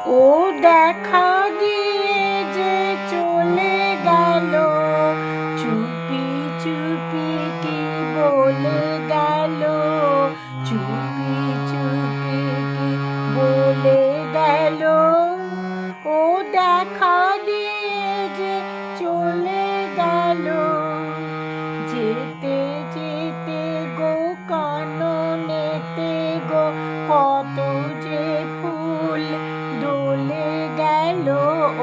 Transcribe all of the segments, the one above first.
ও দেখা দিয়ে যে চলে গেল, চুপি চুপি কি বলে গেল, চুপি চুপি কি বলে গেল। ও দেখা দিয়ে যে চলে গেল, যেতে যেতে গো কাননেতে গো কত যে ফুল দোলে গেল,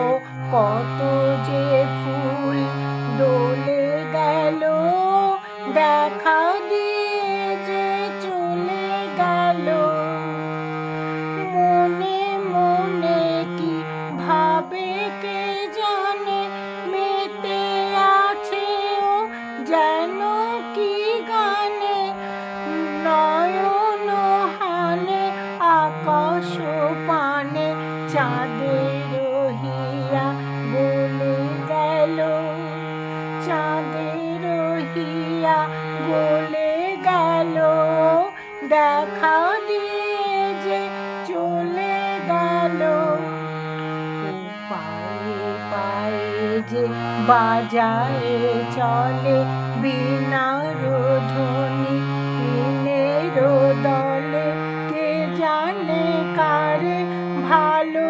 ও কত যে ফুল দোলে গেল। দেখা দিয়ে যে চলে গেল, মনে মনে কি ভাবে কে জানে, মেতে আছে ও যেন কি গানে, নয়ন হানে আকাশ পানে চাঁদের হিয়া বলে গেল, চাঁদের হিয়া বলে গেল। দেখা দিয়ে যে চলে গেল, ও পায়ে পায়ে যে বাজায় চলে বীণার ধ্বনি তিনের দলে, কে জানে কারে ভালো